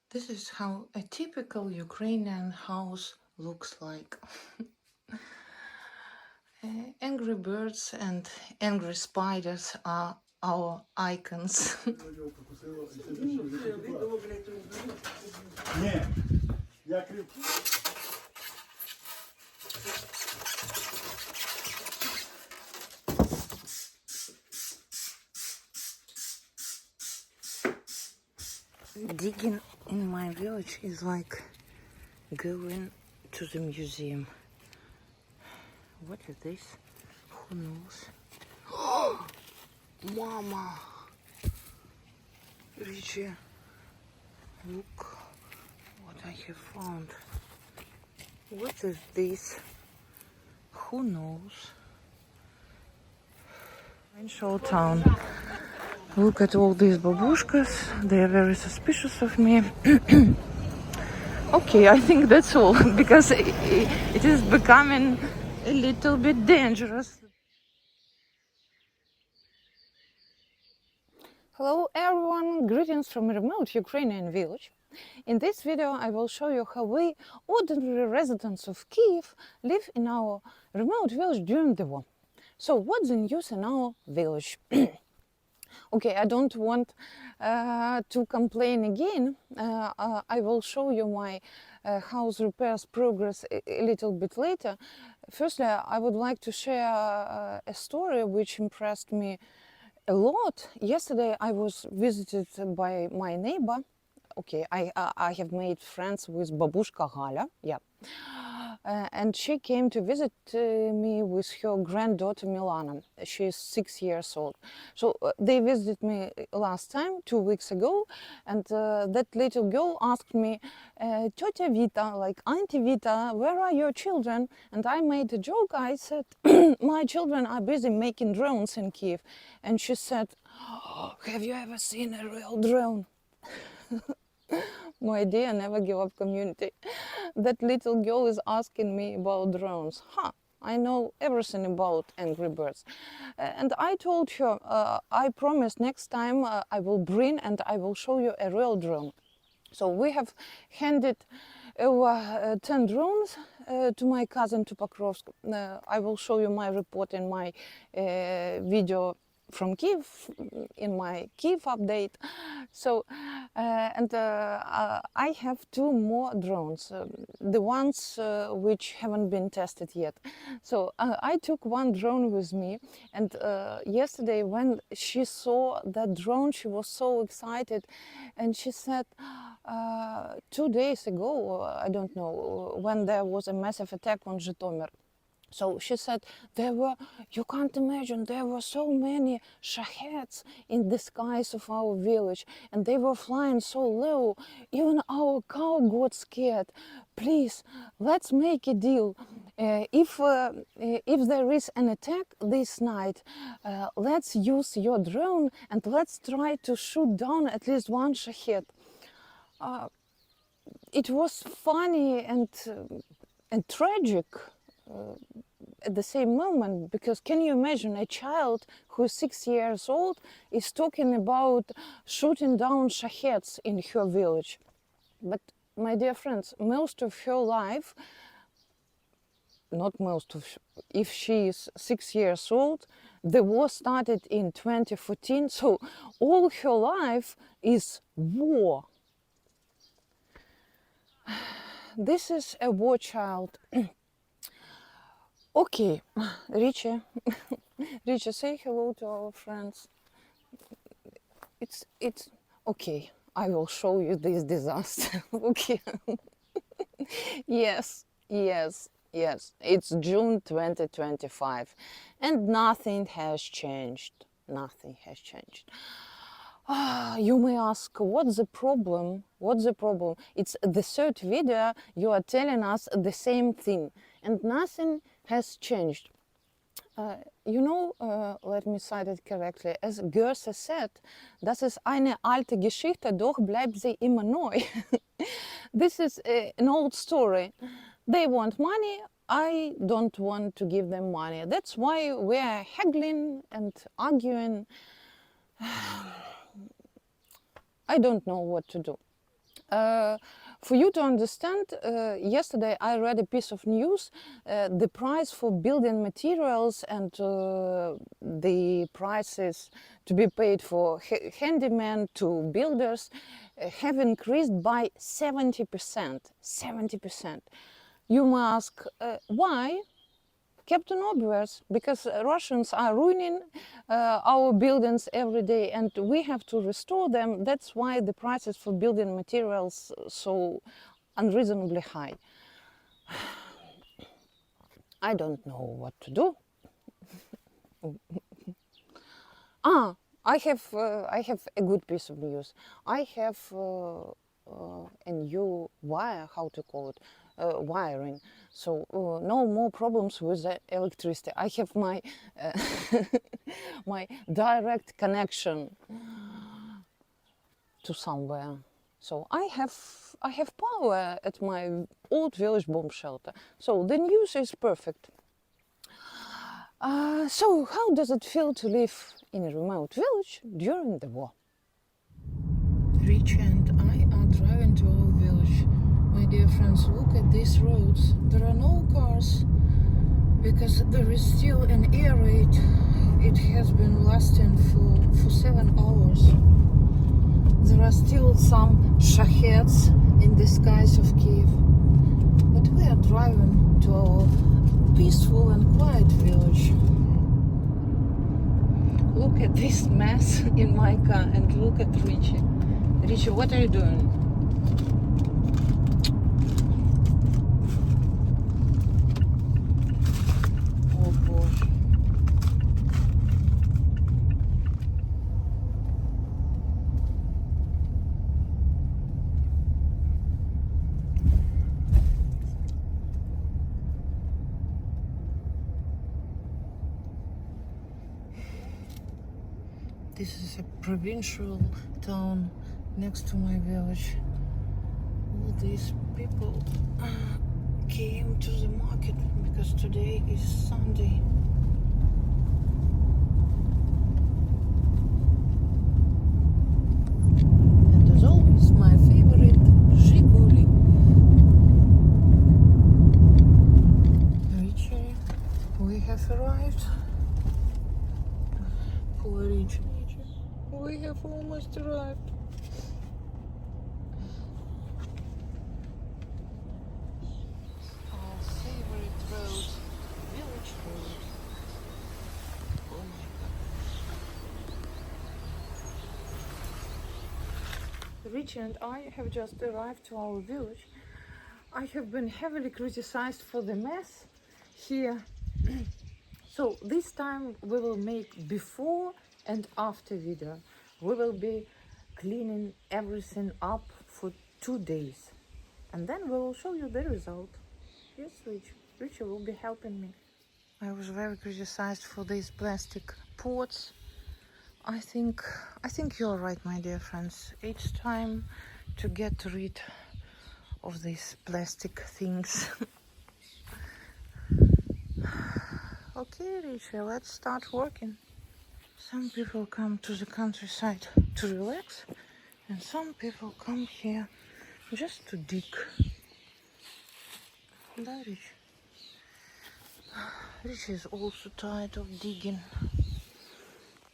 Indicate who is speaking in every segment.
Speaker 1: This is how a typical Ukrainian house looks like. Angry birds and angry spiders are our icons. Digging in my village is like going to the museum. What is this? Who knows? Mama! Richie, look what I have found. What is this? Who knows? Financial town. Look at all these babushkas. They are very suspicious of me. Okay, I think that's all because it is becoming a little bit dangerous. Hello everyone, greetings from a remote Ukrainian village. In this video I will show you how we, ordinary residents of Kyiv, live in our remote village during the war. So what's the news in our village? Okay, I don't want to complain again. I will show you my house repairs progress a little bit later. Firstly, I would like to share a story which impressed me a lot. Yesterday I was visited by my neighbor. Okay, I have made friends with Babushka Gala, yeah. And she came to visit me with her granddaughter Milana. She is 6 years old. So they visited me last time, 2 weeks ago, and that little girl asked me, Teta Vita, like Auntie Vita, where are your children? And I made a joke. I said, my children are busy making drones in Kyiv. And she said, oh, have you ever seen a real drone? My dear Never Give Up community, that little girl is asking me about drones. I know everything about Angry Birds. And I told her, I promise next time I will bring and I will show you a real drone. So we have handed over 10 drones to my cousin to Pokrovsk. I will show you my report in my video from Kyiv, in my Kyiv update. So, I have 2 more drones, the ones which haven't been tested yet. So I took 1 drone with me, and yesterday when she saw that drone, she was so excited, and she said, 2 days ago, I don't know, when there was a massive attack on Zhytomyr. So she said, you can't imagine, there were so many shaheds in the skies of our village, and they were flying so low, even our cow got scared. Please, let's make a deal. If there is an attack this night, let's use your drone and let's try to shoot down at least 1 shahed. It was funny and tragic at the same moment, because can you imagine a child who is 6 years old is talking about shooting down shaheds in her village? But my dear friends, most of her life, not most of, if she is 6 years old, the war started in 2014, so all her life is war. This is a war child. Okay, Richie, Richie, say hello to our friends. It's okay. I will show you this disaster. Okay. Yes. It's June 2025, and nothing has changed. Nothing has changed. You may ask, what's the problem? What's the problem? It's the 3rd video you are telling us the same thing, and nothing has changed. Let me cite it correctly. As Goethe said, das ist eine alte Geschichte, doch bleibt sie immer neu. This is an old story. They want money. I don't want to give them money. That's why we are haggling and arguing. I don't know what to do. For you to understand, yesterday I read a piece of news. The price for building materials and the prices to be paid for handymen to builders have increased by 70%. 70%. You may ask why? Captain Obvious, because Russians are ruining our buildings every day and we have to restore them. That's why the prices for building materials so unreasonably high. I don't know what to do. I have a good piece of news. I have a new wire, how to call it, wiring. So no more problems with the electricity. I have my my direct connection to somewhere. So I have power at my old village bomb shelter. So the news is perfect. So how does it feel to live in a remote village during the war? Richie and I are driving to our village. My dear friends, look at these roads. There are no cars because there is still an air raid. It has been lasting for 7 hours. There are still some shaheds in the skies of Kyiv. But we are driving to our peaceful and quiet village. Look at this mess in my car and look at Richie. Richie, what are you doing? Oh gosh. This is a provincial town next to my village. All these people came to the market because today is Sunday. And as always, my favorite Zhiguli. Richie, we have arrived. Poor Richie. We have almost arrived. Our favorite road, village road. Oh my God. Richie and I have just arrived to our village. I have been heavily criticized for the mess here. So this time we will make before and after video. We will be cleaning everything up for 2 days. And then we will show you the result. Yes, Richie will be helping me. I was very criticized for these plastic pots. I think you're right, my dear friends. It's time to get rid of these plastic things. Okay, Richie, let's start working. Some people come to the countryside to relax, and some people come here just to dig. Да, Richie? Richie is also tired of digging.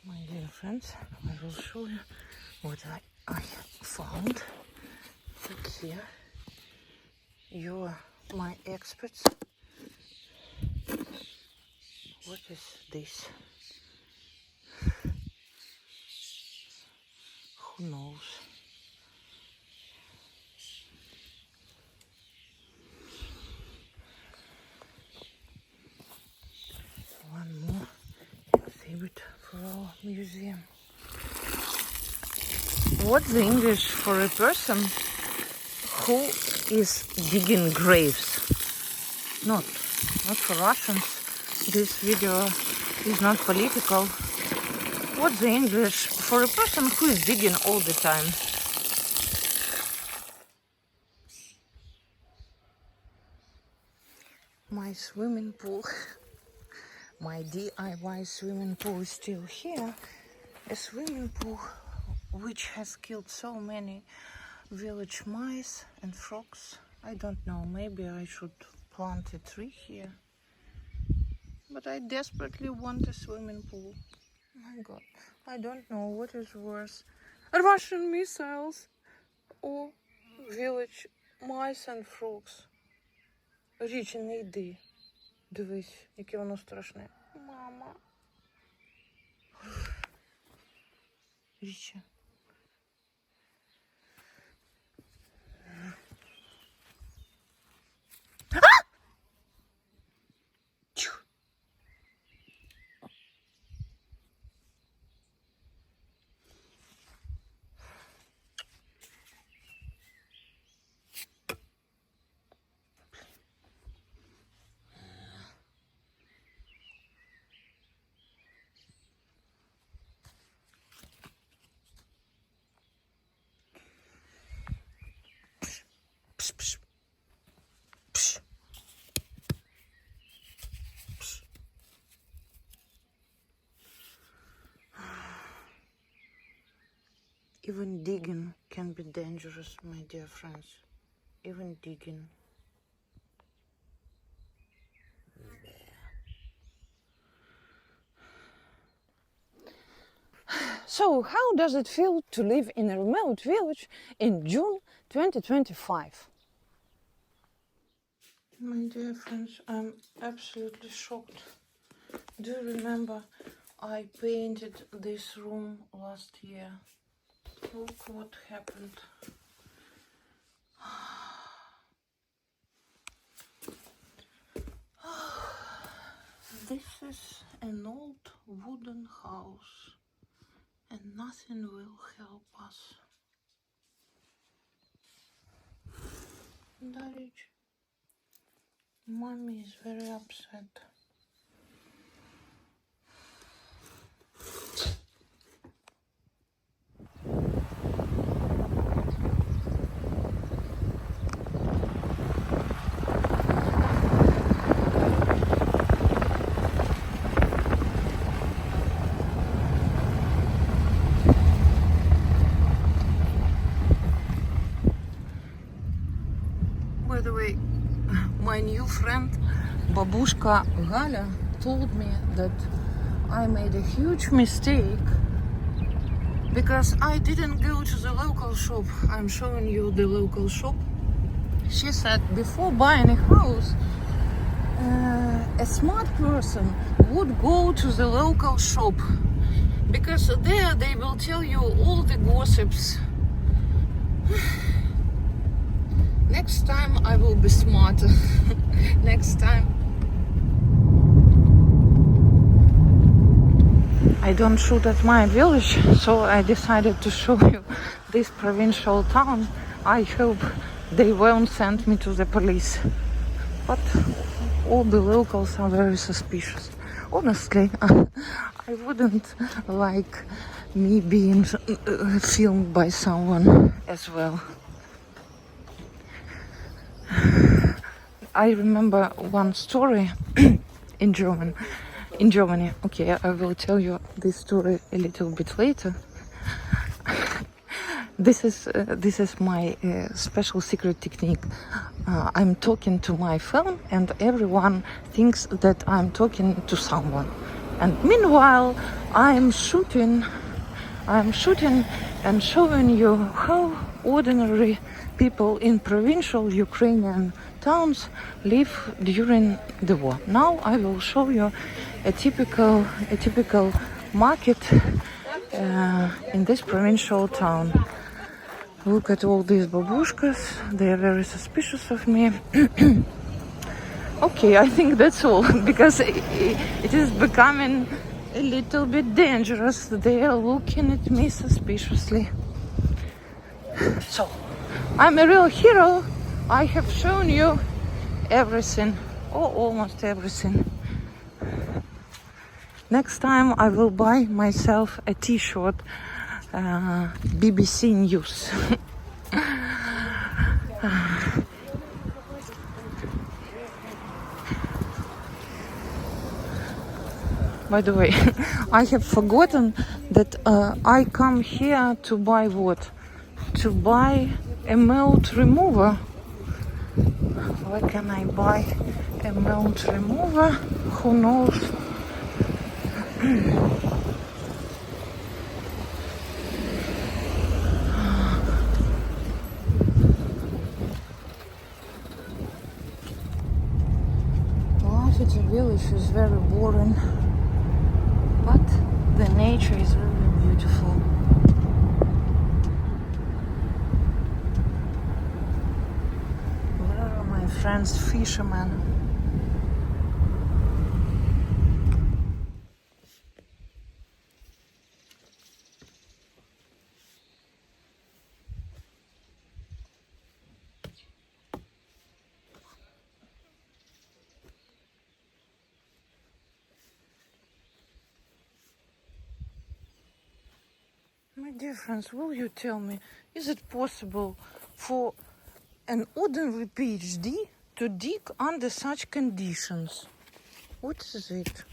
Speaker 1: My dear friends, I will show you what I found. Look here. You are my experts. What is this? Who knows? One more exhibit for our museum. What's the English for a person who is digging graves? Not for Russians. This video is not political. What's the English for a person who is digging all the time? My swimming pool, my DIY swimming pool is still here. A swimming pool which has killed so many village mice and frogs. I don't know, maybe I should plant a tree here. But I desperately want a swimming pool. My God, I don't know what is worse. Russian missiles or village mice and frogs. Річі, не йди. Дивись, яке воно страшне. Мама. Річі. Psh, psh. Psh. Psh. Even digging can be dangerous, my dear friends. Even digging. So, how does it feel to live in a remote village in June 2025? My dear friends, I'm absolutely shocked. Do you remember I painted this room last year? Look what happened. This is an old wooden house, and nothing will help us. Darich, Mommy is very upset. By the way, my new friend Babushka Gaля told me that I made a huge mistake because I didn't go to the local shop. I'm showing you the local shop. She said before buying a house, a smart person would go to the local shop because there they will tell you all the gossips. Next time I will be smarter. Next time. I don't shoot at my village, so I decided to show you this provincial town. I hope they won't send me to the police. But all the locals are very suspicious. Honestly, I wouldn't like me being filmed by someone as well. I remember one story in Germany. Okay, I will tell you this story a little bit later. This is my special secret technique. I'm talking to my phone, and everyone thinks that I'm talking to someone. And meanwhile, I'm shooting and showing you how ordinary people in provincial Ukrainian towns live during the war. Now I will show you a typical market in this provincial town. Look at all these babushkas. They are very suspicious of me. Okay, I think that's all, because it is becoming a little bit dangerous. They are looking at me suspiciously. So, I'm a real hero. I have shown you everything, or almost everything. Next time I will buy myself a t-shirt, BBC News. By the way, I have forgotten that I come here to buy what? To buy a melt remover. Where can I buy a melt remover? Who knows? Life in the village is very boring, but the nature is really beautiful. Where are my friends fishermen? My dear friends, will you tell me, is it possible for an ordinary PhD to dig under such conditions? What is it?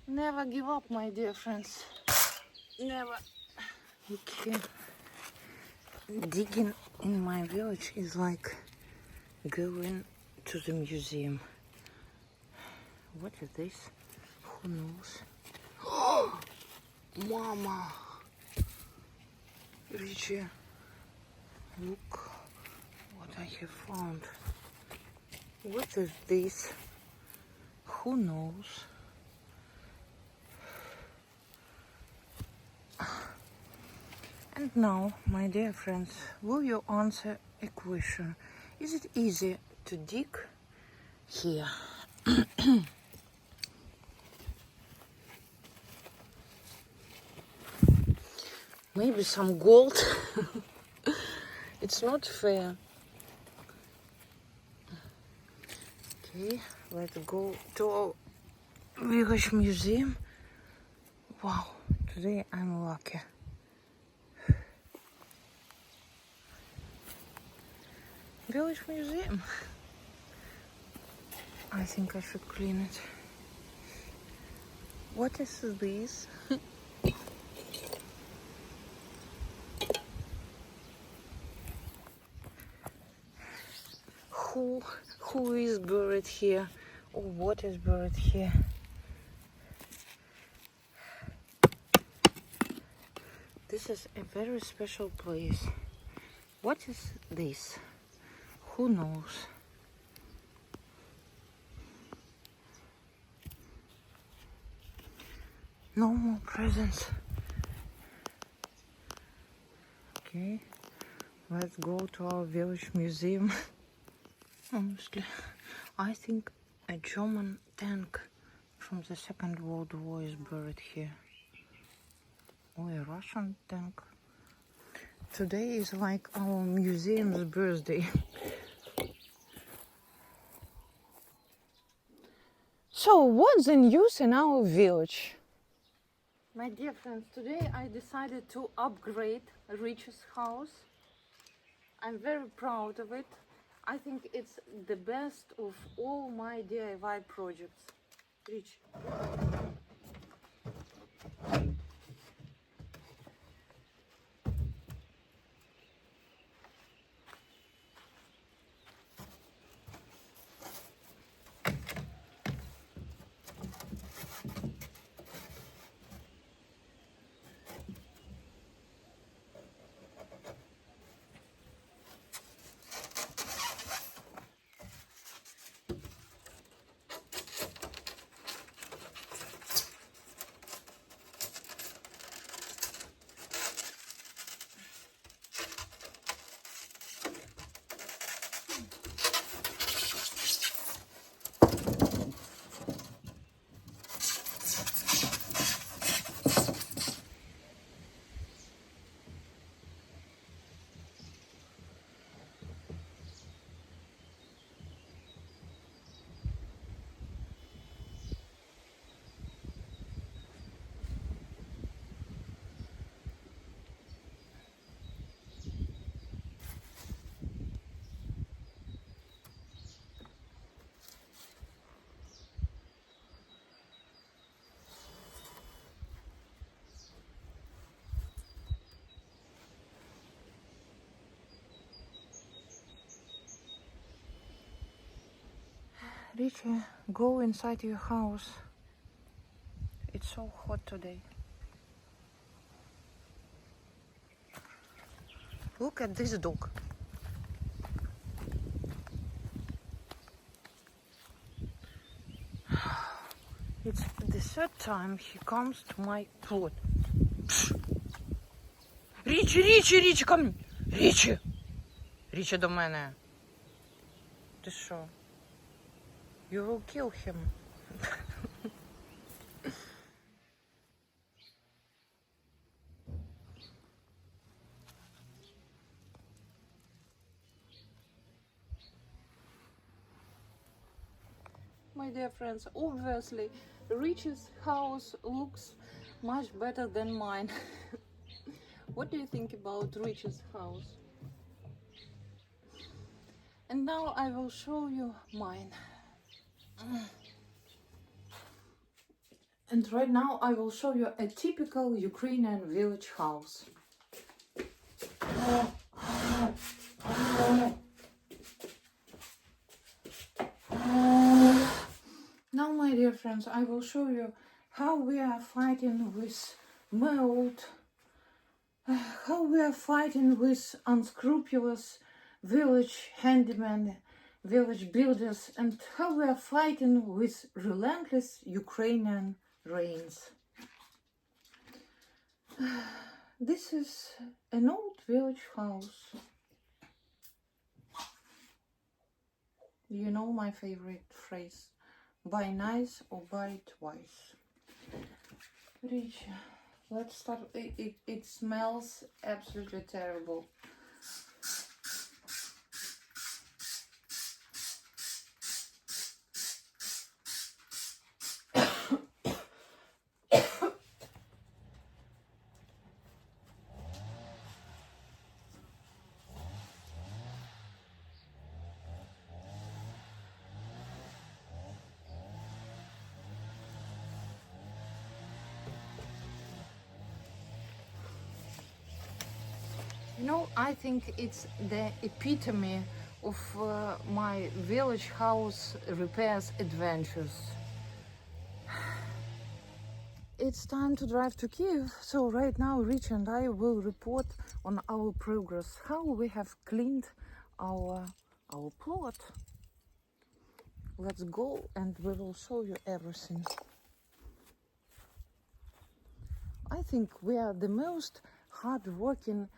Speaker 1: Never give up, my dear friends. Never. Okay. Digging in my village is like going to the museum. What is this? Who knows? Oh, Mama! Richie, look what I have found. What is this? Who knows? And now, my dear friends, will you answer a question? Is it easy to dig here? Maybe some gold. It's not fair. Okay, let's go to our village museum. Wow, today I'm lucky. Village museum. I think I should clean it. What is this? Who is buried here? Or what is buried here? This is a very special place. What is this? Who knows? No more presents. Okay, let's go to our village museum. Honestly, I think a German tank from the Second World War is buried here. Or a Russian tank. Today is like our museum's birthday. So, what's the news in our village? My dear friends, today I decided to upgrade Rich's house. I'm very proud of it. I think it's the best of all my DIY projects. Rich. Richie, go inside your house. It's so hot today. Look at this dog. It's the third time he comes to my plot. Річі, come. Річі до мене. Ти що? You will kill him. My dear friends, obviously Richie's house looks much better than mine. What do you think about Richie's house? And now I will show you mine. And right now I will show you a typical Ukrainian village house. Now, my dear friends, I will show you how we are fighting with mold, how we are fighting with unscrupulous village handymen, village builders, and how we are fighting with relentless Ukrainian rains. This is an old village house. You know my favorite phrase, buy nice or buy twice. Rich, let's start. It smells absolutely terrible. You know, I think it's the epitome of my village house repairs adventures. It's time to drive to Kyiv, so right now Rich and I will report on our progress, how we have cleaned our plot. Let's go and we will show you everything. I think we are the most hard-working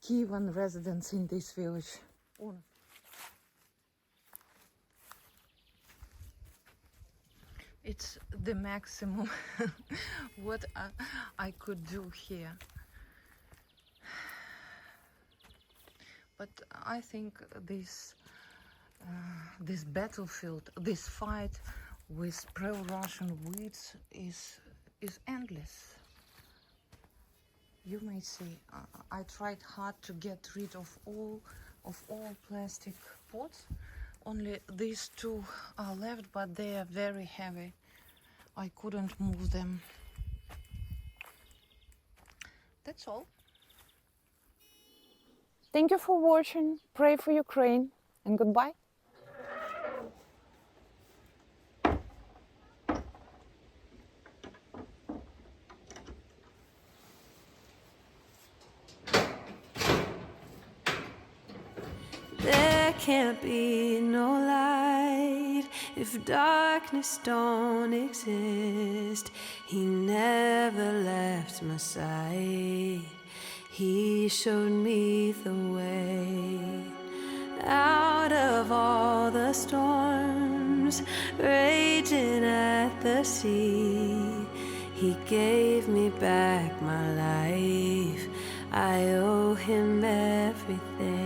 Speaker 1: Kievan residents in this village. It's the maximum what I could do here. But I think this battlefield, this fight with pro-Russian weeds is endless. You may see, I tried hard to get rid of all plastic pots. Only these two are left, but they are very heavy. I couldn't move them. That's all. Thank you for watching. Pray for Ukraine and goodbye.
Speaker 2: There can't be no light if darkness don't exist. He never left my side. He showed me the way out of all the storms raging at the sea. He gave me back my life. I owe him everything.